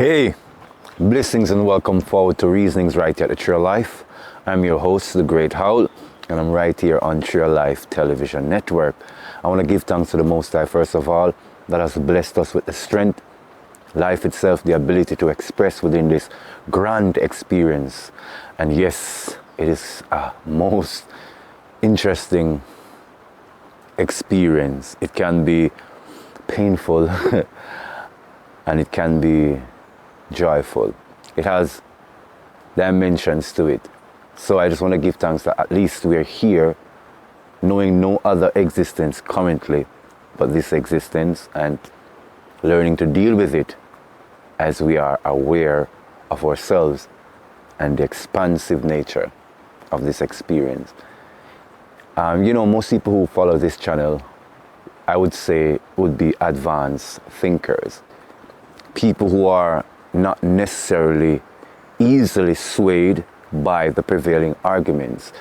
Hey, blessings and welcome forward to Reasonings right here at the Tree of Life. I'm your host, The Great Howl, and I'm right here on Tree of Life Television Network. I want to give thanks to the Most High, first of all, that has blessed us with the strength, life itself, the ability to express within this grand experience. And yes, it is a most interesting experience. It can be painful and it can be joyful. It has dimensions to it. So I just want to give thanks that at least we're here knowing no other existence currently but this existence, and learning to deal with it as we are aware of ourselves and the expansive nature of this experience. Most people who follow this channel, I would say, would be advanced thinkers. People who are not necessarily easily swayed by the prevailing arguments,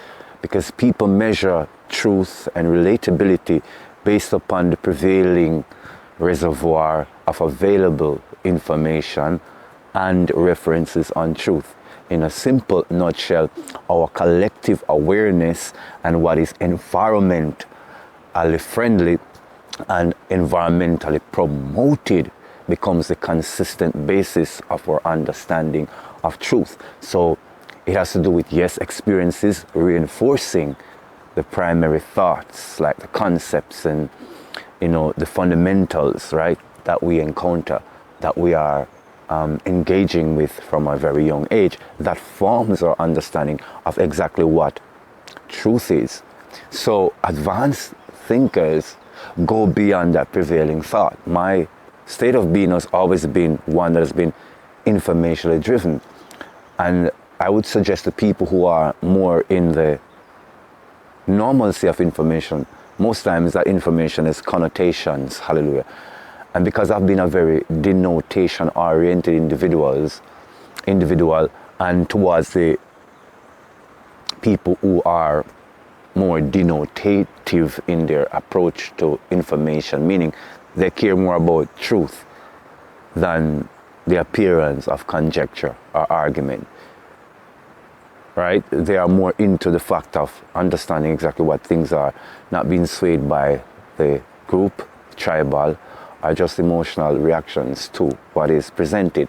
because people measure truth and relatability based upon the prevailing reservoir of available information and references on truth. In a simple nutshell, our collective awareness and what is environmentally friendly and environmentally promoted becomes the consistent basis of our understanding of truth. So it has to do with, yes, experiences reinforcing the primary thoughts, like the concepts and the fundamentals, right, that we encounter, that we are engaging with from a very young age, that forms our understanding of exactly what truth is. So advanced thinkers go beyond that prevailing thought. My state of being has always been one that has been informationally driven, and I would suggest to people who are more in the normalcy of information, most times that information is connotations, hallelujah. And because I've been a very denotation oriented individual, and towards the people who are more denotative in their approach to information, meaning they care more about truth than the appearance of conjecture or argument, right? They are more into the fact of understanding exactly what things are, not being swayed by the group, tribal, or just emotional reactions to what is presented.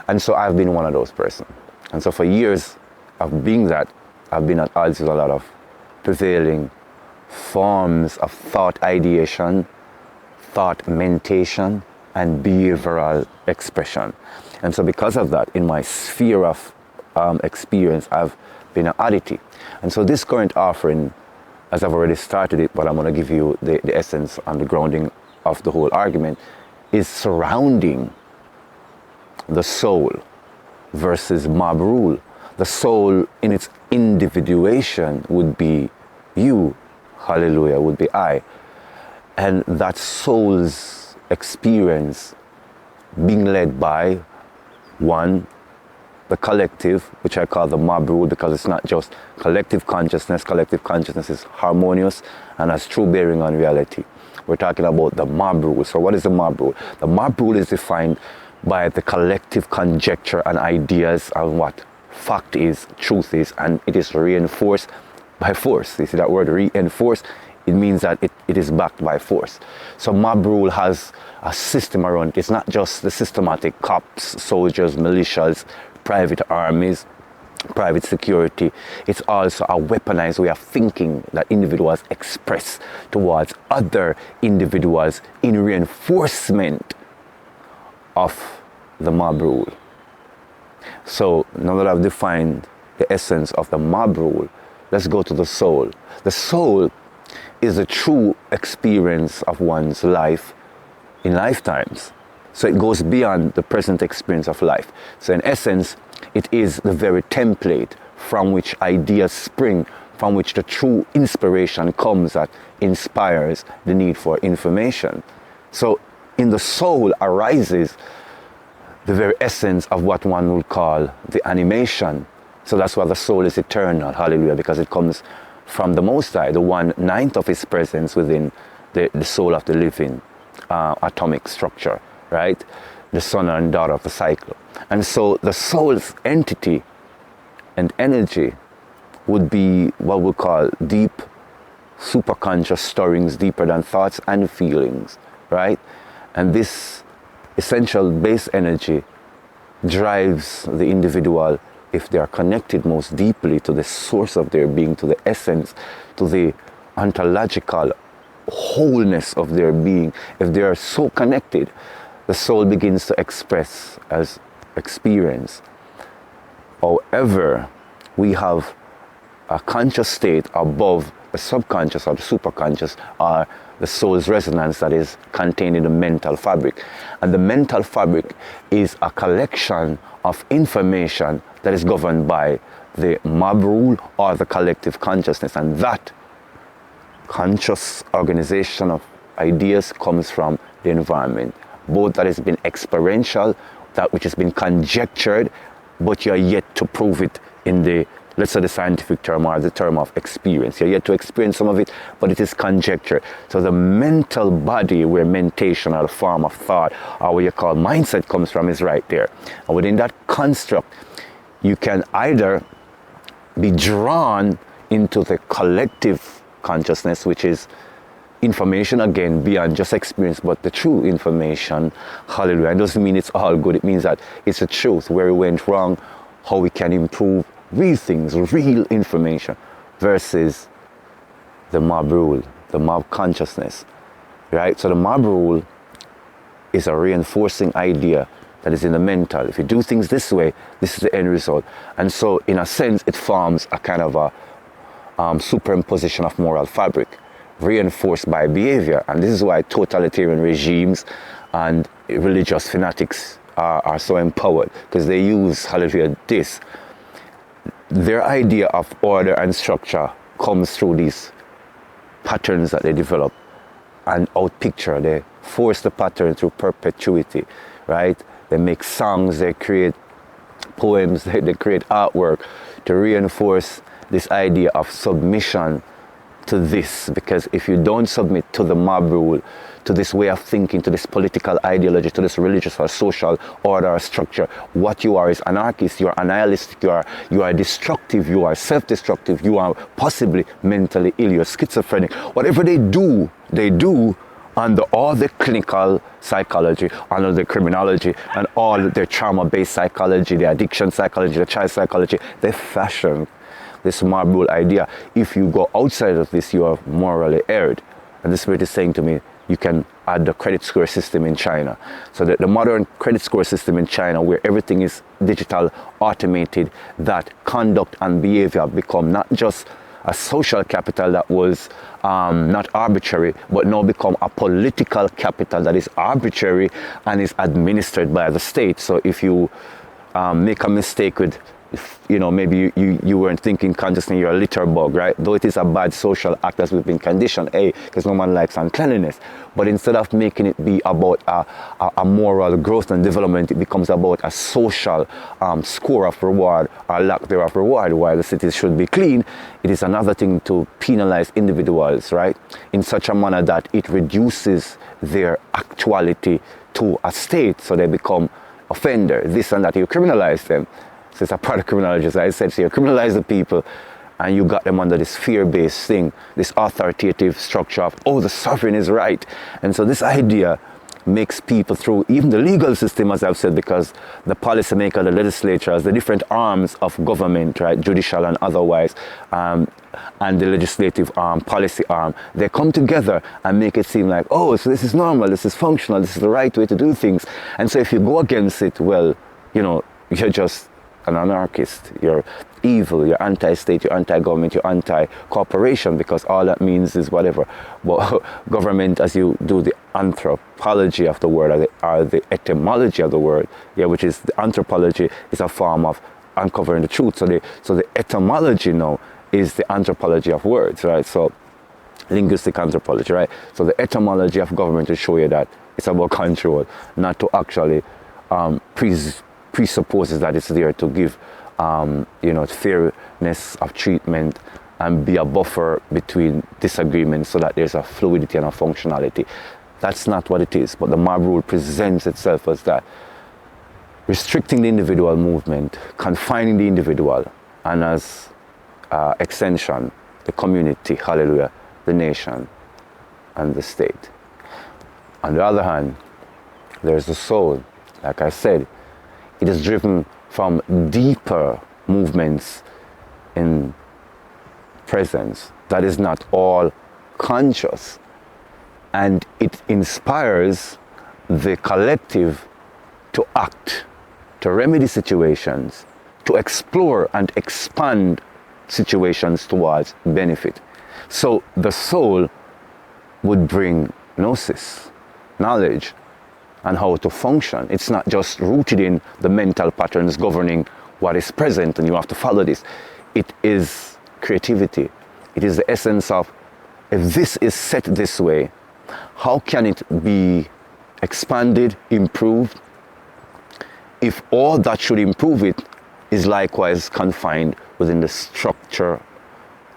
And so I've been one of those persons. And so for years of being that, I've been at odds with a lot of prevailing forms of thought ideation, thought mentation, and behavioral expression. And so because of that, in my sphere of experience, I've been an oddity. And so this current offering, as I've already started it, but I'm going to give you the essence and the grounding of the whole argument, is surrounding the soul versus mob rule. The soul in its individuation would be you, hallelujah, would be I. And that soul's experience being led by, one, the collective, which I call the mob rule, because it's not just collective consciousness. Collective consciousness is harmonious and has true bearing on reality. We're talking about the mob rule. So what is the mob rule? The mob rule is defined by the collective conjecture and ideas on what fact is, truth is, and it is reinforced by force. You see that word, reinforced? It means that it is backed by force. So mob rule has a system around it. It's not just the systematic cops, soldiers, militias, private armies, private security. It's also a weaponized way of thinking that individuals express towards other individuals in reinforcement of the mob rule. So now that I've defined the essence of the mob rule, let's go to the soul. The soul is a true experience of one's life in lifetimes. So it goes beyond the present experience of life. So in essence, it is the very template from which ideas spring, from which the true inspiration comes that inspires the need for information. So in the soul arises the very essence of what one would call the animation. So that's why the soul is eternal, hallelujah, because it comes from the Most High, the 1/9 of His presence within the soul of the living atomic structure, right? the son and daughter of the cycle. And so the soul's entity and energy would be what we call deep superconscious stirrings, deeper than thoughts and feelings, right? And this essential base energy drives the individual, if they are connected most deeply to the source of their being, to the essence, to the ontological wholeness of their being. If they are so connected, the soul begins to express as experience. However, we have a conscious state above the subconscious or the superconscious, or the soul's resonance that is contained in the mental fabric. And the mental fabric is a collection of information that is governed by the mob rule or the collective consciousness. And that conscious organization of ideas comes from the environment. Both that has been experiential, that which has been conjectured, but you're yet to prove it in the, let's say, the scientific term or the term of experience. You're yet to experience some of it, but it is conjecture. So the mental body where mentation or the form of thought or what you call mindset comes from is right there. And within that construct, you can either be drawn into the collective consciousness, which is information, again, beyond just experience, but the true information. Hallelujah. It doesn't mean it's all good. It means that it's the truth, where we went wrong, how we can improve, real things, real information, versus the mob rule, the mob consciousness, right? So the mob rule is a reinforcing idea that is in the mental. If you do things this way, this is the end result. And so in a sense, it forms a kind of a superimposition of moral fabric, reinforced by behavior. And this is why totalitarian regimes and religious fanatics are so empowered, because they use, hallelujah, this. Their idea of order and structure comes through these patterns that they develop and outpicture. They force the pattern through perpetuity, right? They make songs, they create poems, they create artwork to reinforce this idea of submission to this. Because if you don't submit to the mob rule, to this way of thinking, to this political ideology, to this religious or social order or structure, what you are is anarchist, you are nihilistic, you are destructive, you are self-destructive, you are possibly mentally ill, you're schizophrenic. Whatever they do under all the clinical psychology, under the criminology, and all their trauma-based psychology, the addiction psychology, the child psychology, they fashion this mob rule idea. If you go outside of this, you are morally erred. And the Spirit is saying to me, you can add the credit score system in China. So the modern credit score system in China, where everything is digital, automated, that conduct and behavior become not just a social capital that was not arbitrary, but now become a political capital that is arbitrary and is administered by the state. So if you make a mistake with, maybe you weren't thinking consciously, you're a litter bug, right? Though it is a bad social act as we've been conditioned, because no man likes uncleanliness. But instead of making it be about a moral growth and development, it becomes about a social score of reward or lack thereof reward. While the cities should be clean, it is another thing to penalize individuals, right? In such a manner that it reduces their actuality to a state, so they become offender, this and that. You criminalize them. So it's a part of criminology, as I said. So you criminalize the people and you got them under this fear-based thing, this authoritative structure of, the sovereign is right. And so this idea makes people, through even the legal system, as I've said, because the policymaker, the legislatures, the different arms of government, right, judicial and otherwise, and the legislative arm, policy arm, they come together and make it seem like, so this is normal, this is functional, this is the right way to do things. And so if you go against it, well, you're just an anarchist, you're evil, you're anti-state, you're anti-government, you're anti-corporation, because all that means is whatever. But government, as you do the anthropology of the word, or the etymology of the word, which is the anthropology, is a form of uncovering the truth. So the etymology now is the anthropology of words, right? So linguistic anthropology, right? So the etymology of government to show you that it's about control, not to actually presupposes that it's there to give, fairness of treatment and be a buffer between disagreements, so that there's a fluidity and a functionality. That's not what it is. But the mob rule presents itself as that. Restricting the individual movement, confining the individual, and as extension, the community, hallelujah, the nation, and the state. On the other hand, there's the soul. Like I said, it is driven from deeper movements in presence that is not all conscious, and it inspires the collective to act, to remedy situations, to explore and expand situations towards benefit. So the soul would bring gnosis, knowledge, and how to function. It's not just rooted in the mental patterns governing what is present and you have to follow this. It is creativity. It is the essence of, if this is set this way, how can it be expanded, improved, if all that should improve it is likewise confined within the structure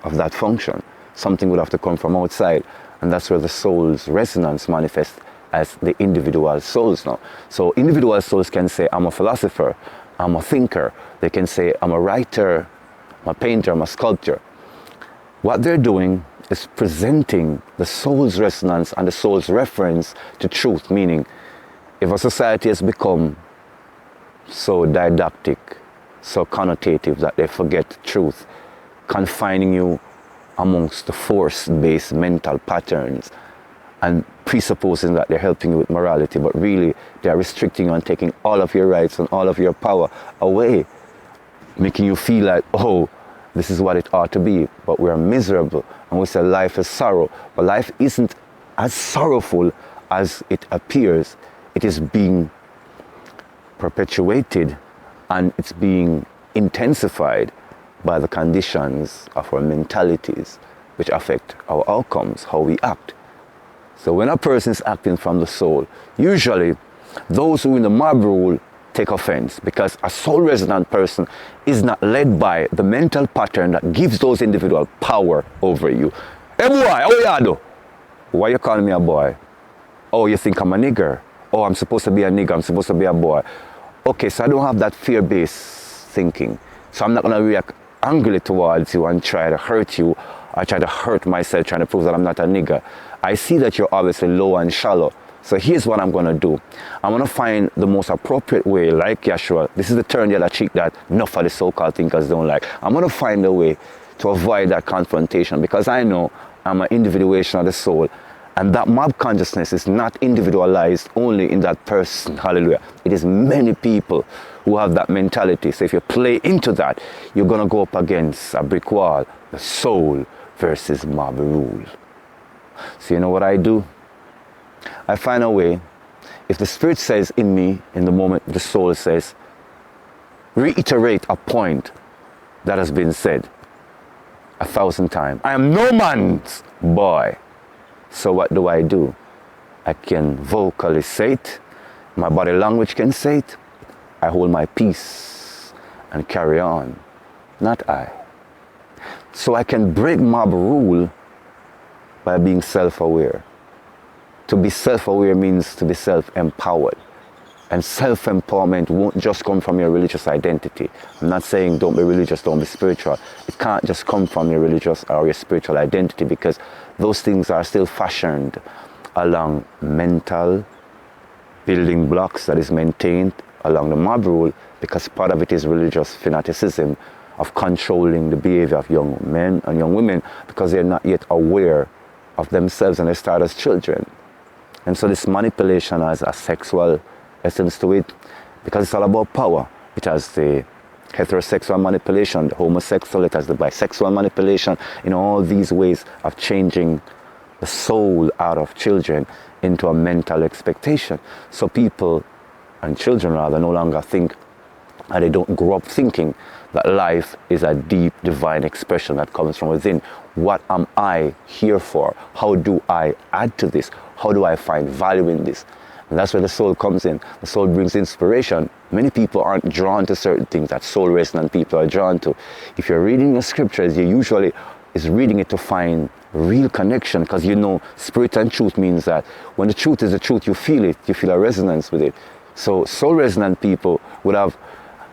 of that function? Something would have to come from outside, and that's where the soul's resonance manifests as the individual souls now. So individual souls can say, I'm a philosopher, I'm a thinker. They can say, I'm a writer, I'm a painter, I'm a sculptor. What they're doing is presenting the soul's resonance and the soul's reference to truth, meaning if a society has become so didactic, so connotative that they forget truth, confining you amongst the force-based mental patterns and presupposing that they're helping you with morality, but really they're restricting you and taking all of your rights and all of your power away, making you feel like, oh, this is what it ought to be, but we're miserable. And we say life is sorrow, but life isn't as sorrowful as it appears. It is being perpetuated and it's being intensified by the conditions of our mentalities, which affect our outcomes, how we act. So when a person is acting from the soul, usually those who in the mob rule take offense, because a soul resonant person is not led by the mental pattern that gives those individuals power over you. Hey boy, how you do? Why you calling me a boy? Oh, you think I'm a nigger? Oh, I'm supposed to be a nigger, I'm supposed to be a boy. Okay, so I don't have that fear-based thinking. So I'm not going to react angrily towards you and try to hurt you. I try to hurt myself trying to prove that I'm not a nigger. I see that you're obviously low and shallow. So here's what I'm going to do. I'm going to find the most appropriate way, like Yeshua. This is the turn the other cheek that enough of the so-called thinkers don't like. I'm going to find a way to avoid that confrontation, because I know I'm an individuation of the soul. And that mob consciousness is not individualized only in that person. Hallelujah. It is many people who have that mentality. So if you play into that, you're going to go up against a brick wall. The soul versus mob rule. So you know what I do? I find a way. If the spirit says in me, in the moment the soul says, reiterate a point that has been said 1,000 times. I am no man's boy. So what do? I can vocally say it. My body language can say it. I hold my peace and carry on. Not I. So I can break mob rule by being self-aware. To be self-aware means to be self-empowered. And self-empowerment won't just come from your religious identity. I'm not saying don't be religious, don't be spiritual. It can't just come from your religious or your spiritual identity, because those things are still fashioned along mental building blocks that is maintained along the mob rule, because part of it is religious fanaticism of controlling the behavior of young men and young women, because they're not yet aware of themselves and they start as children. And so this manipulation has a sexual essence to it, because it's all about power. It has the heterosexual manipulation, the homosexual, it has the bisexual manipulation, all these ways of changing the soul out of children into a mental expectation. So people, and children rather, no longer think, and they don't grow up thinking that life is a deep divine expression that comes from within. What am I here for? How do I add to this? How do I find value in this? And that's where the soul comes in. The soul brings inspiration. Many people aren't drawn to certain things that soul resonant people are drawn to. If you're reading the scriptures, you usually is reading it to find real connection, because you know spirit and truth means that when the truth is the truth, you feel it, you feel a resonance with it. So soul resonant people would have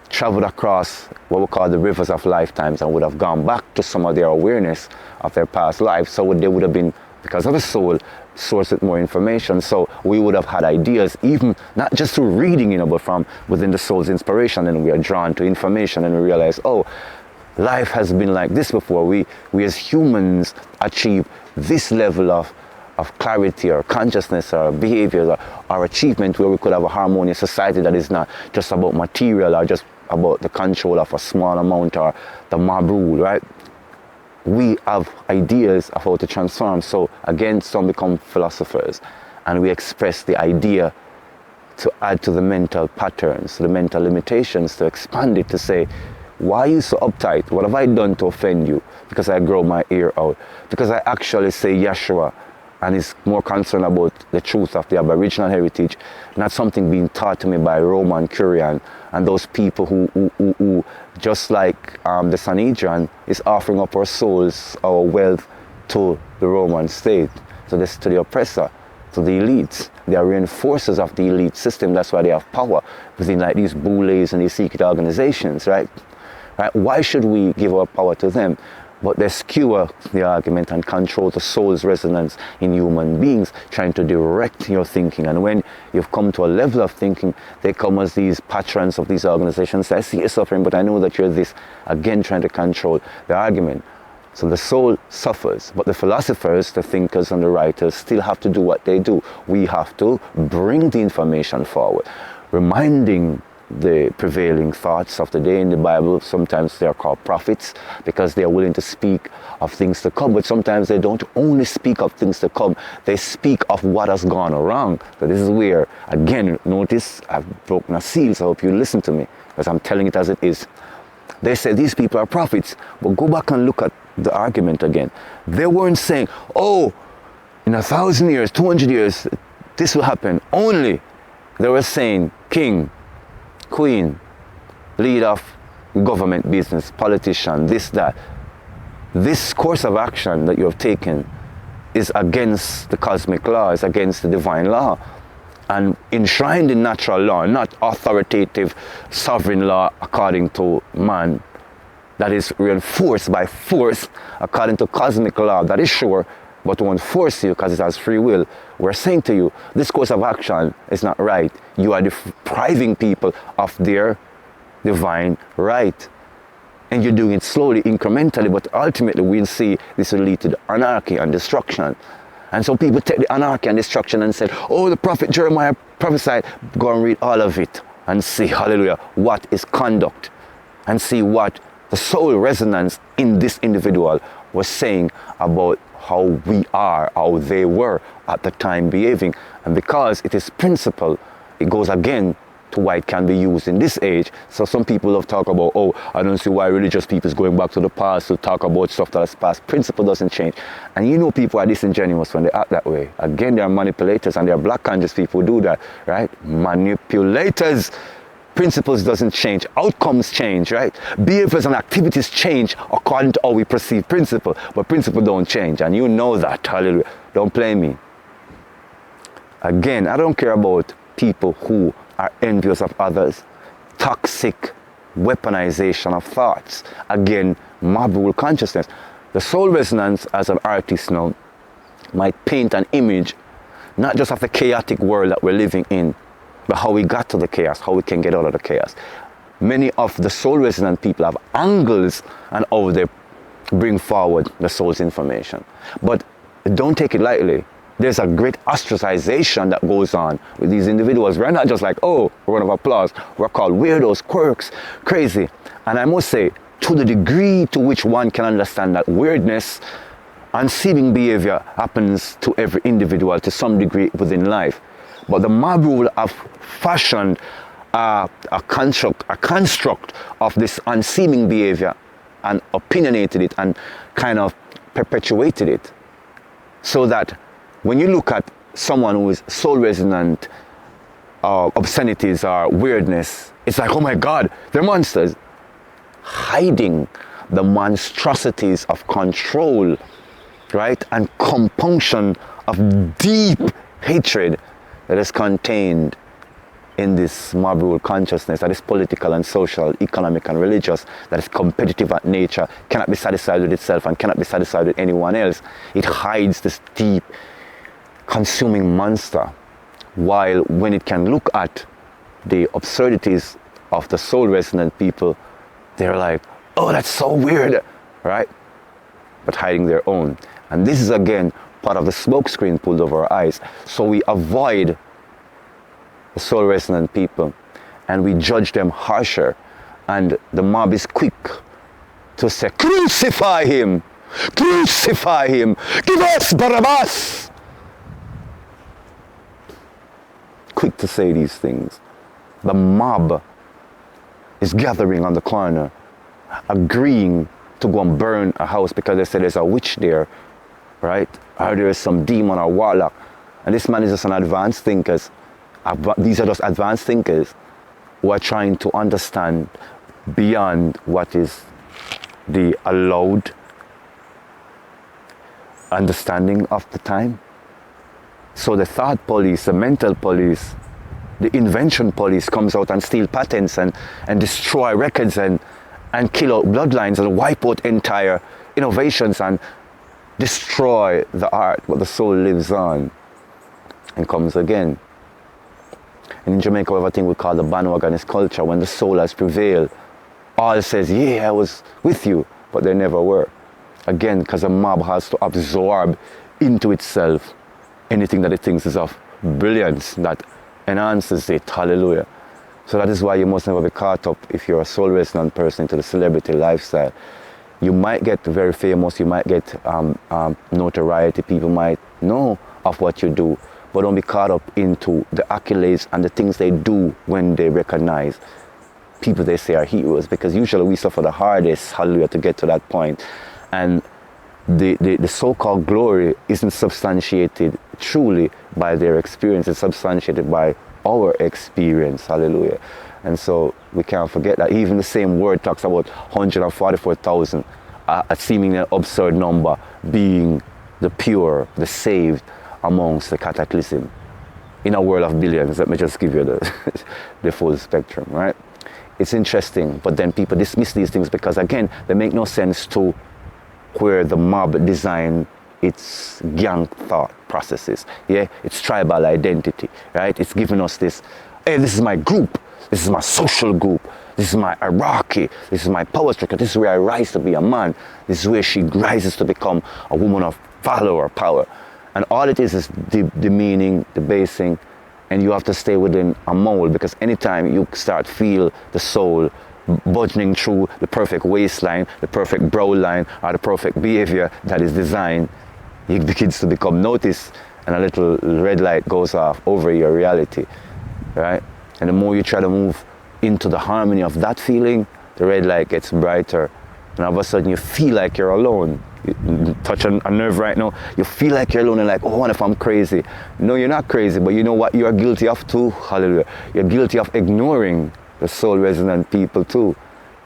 traveled across what we call the rivers of lifetimes and would have gone back to some of their awareness of their past life. So they would have been, because of the soul, source with more information. So we would have had ideas, even not just through reading, but from within the soul's inspiration, and we are drawn to information and we realize, oh, life has been like this before. We as humans achieve this level of clarity or consciousness or behavior or achievement where we could have a harmonious society that is not just about material or just about the control of a small amount or the mob rule, right? We have ideas of how to transform. So again, some become philosophers and we express the idea to add to the mental patterns, to the mental limitations, to expand it, to say, why are you so uptight? What have I done to offend you? Because I grow my ear out. Because I actually say Yeshua and is more concerned about the truth of the Aboriginal heritage, not something being taught to me by Roman Curian and those people who just like the Sanhedrin, is offering up our souls, our wealth to the Roman state, to the oppressor, to the elites. They are reinforcers of the elite system. That's why they have power within like these boulets and these secret organizations, right? Why should we give our power to them? But they skewer the argument and control the soul's resonance in human beings, trying to direct your thinking. And when you've come to a level of thinking, they come as these patrons of these organizations. I see you suffering, but I know that you're this. Again, trying to control the argument. So the soul suffers, but the philosophers, the thinkers and the writers still have to do what they do. We have to bring the information forward, reminding the prevailing thoughts of the day in the Bible. Sometimes they are called prophets because they are willing to speak of things to come, but sometimes they don't only speak of things to come, they speak of what has gone wrong. So this is where, again, notice I've broken a seal, so I hope you listen to me because I'm telling it as it is. They say these people are prophets, but go back and look at the argument again. They weren't saying, oh, in 1,000 years, 200 years, this will happen. Only they were saying, king, queen, lead of government business, politician, this, that. This course of action that you have taken is against the cosmic law, is against the divine law, and enshrined in natural law, not authoritative sovereign law according to man, that is reinforced by force according to cosmic law, that is sure, but won't force you because it has free will. We're saying to you, this course of action is not right. You are depriving people of their divine right. And you're doing it slowly, incrementally, but ultimately we'll see this will lead to the anarchy and destruction. And so people take the anarchy and destruction and say, oh, the prophet Jeremiah prophesied. Go and read all of it and see, hallelujah, what is conduct, and see what the soul resonance in this individual was saying about how we are, how they were at the time behaving. And because it is principle, it goes again to why it can be used in this age. So some people have talked about, oh, I don't see why religious people is going back to the past to talk about stuff that has passed. Principle doesn't change. And you know people are disingenuous when they act that way. Again, they are manipulators, and they are black conscious people who do that, right? Manipulators. Principles doesn't change. Outcomes change, right? Behaviors and activities change according to how we perceive principle. But principle don't change, and you know that. Hallelujah. Don't play me. Again, I don't care about people who are envious of others. Toxic weaponization of thoughts. Again, mob rule consciousness. The soul resonance as an artist now might paint an image, not just of the chaotic world that we're living in, but how we got to the chaos, how we can get out of the chaos. Many of the soul resonant people have angles and how they bring forward the soul's information. But don't take it lightly. There's a great ostracization that goes on with these individuals. We're not just like, oh, round of applause. We're called weirdos, quirks, crazy. And I must say, to the degree to which one can understand that weirdness and seeming behavior happens to every individual to some degree within life. But the mob rule have fashioned a construct of this unseeming behavior and opinionated it and kind of perpetuated it. So that when you look at someone who is soul resonant obscenities or weirdness, it's like, oh my God, they're monsters. Hiding the monstrosities of control right? And compunction of deep hatred that is contained in this mob rule consciousness that is political and social, economic and religious, that is competitive at nature, cannot be satisfied with itself and cannot be satisfied with anyone else. It hides this deep, consuming monster, while when it can look at the absurdities of the soul resonant people, they're like, oh, that's so weird, right? But hiding their own. And this is again part of the smoke screen pulled over our eyes. So we avoid the soul resonant people and we judge them harsher. And the mob is quick to say, crucify him, crucify him, give us Barabbas. Quick to say these things. The mob is gathering on the corner, agreeing to go and burn a house because they say there's a witch there, right? Or there is some demon or warlock. And this man is just an advanced thinker. These are just advanced thinkers who are trying to understand beyond what is the allowed understanding of the time. So the thought police, the mental police, the invention police comes out and steal patents and destroy records and kill out bloodlines and wipe out entire innovations and destroy the art, but the soul lives on and comes again. And in Jamaica, we have a thing we call the bandwagonist culture. When the soul has prevailed, all says, yeah, I was with you, but they never were. Again, because a mob has to absorb into itself anything that it thinks is of brilliance, that enhances it. Hallelujah. So that is why you must never be caught up, if you're a soul resonant person, into the celebrity lifestyle. You might get very famous, you might get notoriety, people might know of what you do, but don't be caught up into the accolades and the things they do when they recognize people they say are heroes, because usually we suffer the hardest, hallelujah, to get to that point. And the so-called glory isn't substantiated truly by their experience, it's substantiated by our experience, hallelujah. And so we can't forget that even the same word talks about 144,000, a seemingly absurd number, being the pure, the saved amongst the cataclysm in a world of billions. Let me just give you the full spectrum, right? It's interesting, but then people dismiss these things because, again, they make no sense to where the mob design its gang thought processes. Yeah, it's tribal identity, right? It's giving us this, hey, this is my group, this is my social group, this is my hierarchy, this is my power structure, this is where I rise to be a man, this is where she rises to become a woman of valor or power. And all it is demeaning, debasing, and you have to stay within a mold, because anytime you start feel the soul budging through the perfect waistline, the perfect brow line, or the perfect behavior that is designed, it begins to become noticed, and a little red light goes off over your reality, right? And the more you try to move into the harmony of that feeling, the red light gets brighter, and all of a sudden you feel like you're alone. You touch a nerve right now, you feel like you're alone and like, oh, what if I'm crazy? No, you're not crazy, but you know what you're guilty of too? Hallelujah. You're guilty of ignoring the soul resonant people too.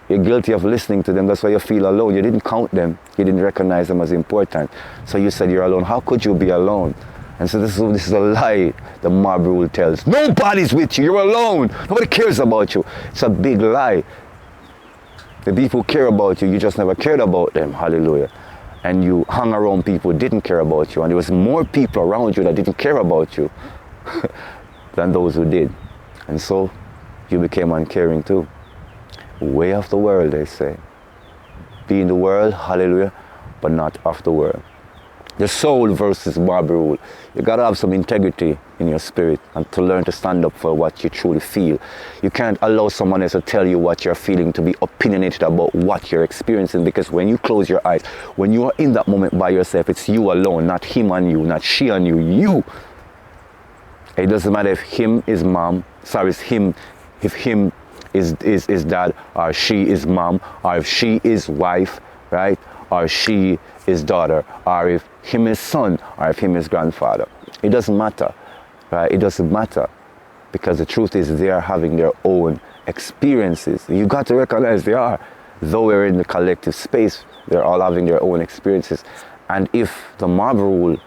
You're guilty of listening to them. That's why you feel alone. You didn't count them. You didn't recognize them as important. So you said you're alone. How could you be alone? And so this is a lie the mob rule tells. Nobody's with you. You're alone. Nobody cares about you. It's a big lie. The people who care about you, you just never cared about them. Hallelujah. And you hung around people who didn't care about you. And there was more people around you that didn't care about you than those who did. And so you became uncaring too. Way of the world, they say. Be in the world, hallelujah, but not of the world. The soul versus mob rule. You gotta have some integrity in your spirit and to learn to stand up for what you truly feel. You can't allow someone else to tell you what you're feeling, to be opinionated about what you're experiencing, because when you close your eyes, when you are in that moment by yourself, it's you alone, not him and you, not she and you, you. It doesn't matter if him is mom, sorry, it's him, if him is dad, or she is mom, or if she is wife, right? Or she is daughter, or if him is son, or if him is grandfather. It doesn't matter, right? It doesn't matter, because the truth is they are having their own experiences. You got to recognize they are. Though we're in the collective space, they're all having their own experiences. And if the mob rule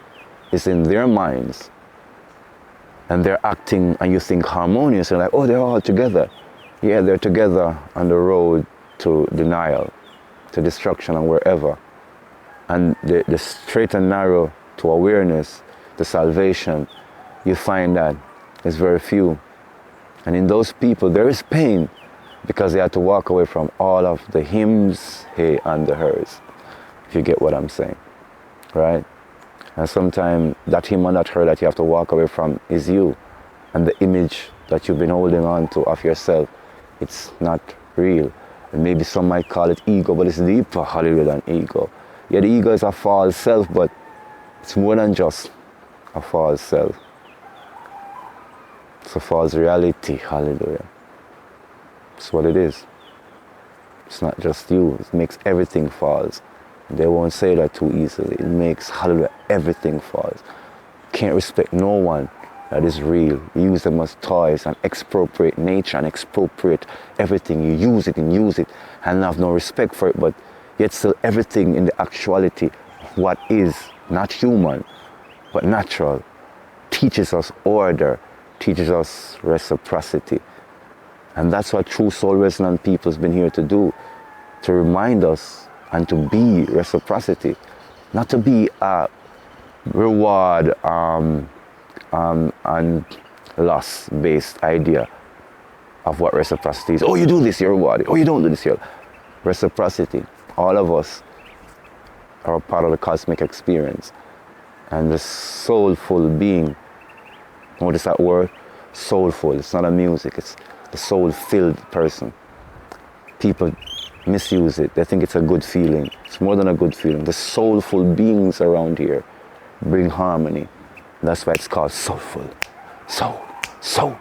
is in their minds and they're acting and you think harmonious, and like, oh, they're all together. Yeah, they're together on the road to denial, to destruction and wherever. And the straight and narrow to awareness, to salvation, you find that there's very few. And in those people, there is pain because they had to walk away from all of the hims, hey, and the hers, if you get what I'm saying, right? And sometimes that him and that her that you have to walk away from is you. And the image that you've been holding on to of yourself, it's not real. And maybe some might call it ego, but it's deeper, hallelujah, than ego. Yeah, the ego is a false self, but it's more than just a false self. It's a false reality, hallelujah. It's what it is. It's not just you, it makes everything false. They won't say that too easily. It makes, hallelujah, everything false. Can't respect no one that is real. You use them as toys and expropriate nature and expropriate everything. You use it and have no respect for it, but yet still everything in the actuality, what is not human, but natural, teaches us order, teaches us reciprocity. And that's what true soul resonant people has been here to do, to remind us and to be reciprocity, not to be a reward and loss-based idea of what reciprocity is. Oh, you do this, you're rewarded. Oh, you don't do this, you're reciprocity. All of us are a part of the cosmic experience. And the soulful being, notice that word, soulful. It's not a music, it's the soul-filled person. People misuse it. They think it's a good feeling. It's more than a good feeling. The soulful beings around here bring harmony. That's why it's called soulful. Soul.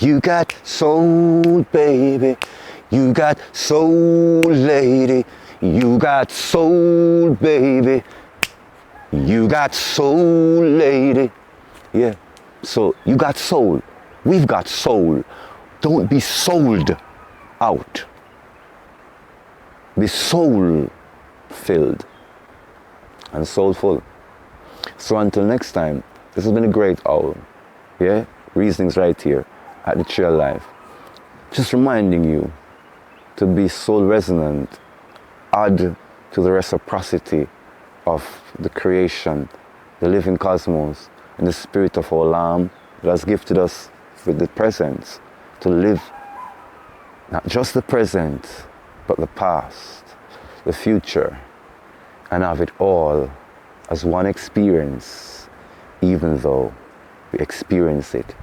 You got soul, baby. You got soul, lady. You got soul, baby. You got soul, lady. Yeah. So you got soul. We've got soul. Don't be sold out. Be soul filled and soulful. So until next time, this has been a great hour. Yeah? Reasonings right here at the Tree of Life. Just reminding you to be soul resonant, add to the reciprocity of the creation, the living cosmos, and the spirit of Olam that has gifted us with the presence to live not just the present, but the past, the future, and have it all as one experience, even though we experience it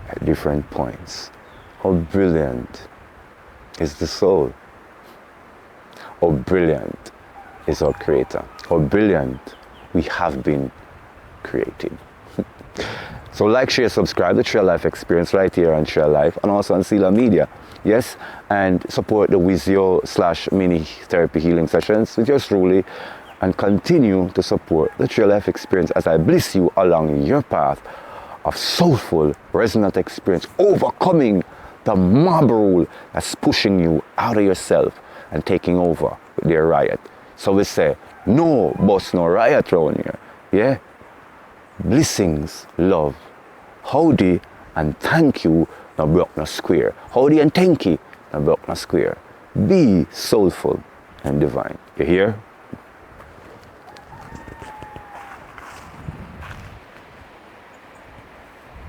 at different points. How brilliant is the soul? How brilliant is our Creator? How brilliant we have been created. So like, share, subscribe to Tree of Life Experience right here on Tree of Life and also on Sila Media. Yes, and support the Wizio/mini therapy healing sessions with yours truly, and continue to support the Tree of Life Experience as I bless you along your path of soulful, resonant experience, overcoming the mob rule that's pushing you out of yourself and taking over with their riot. So we say, no boss, no riot around here. Yeah? Blessings, love, howdy and thank you, no broke no square. Howdy and thank you, no broke no square. Be soulful and divine. You hear?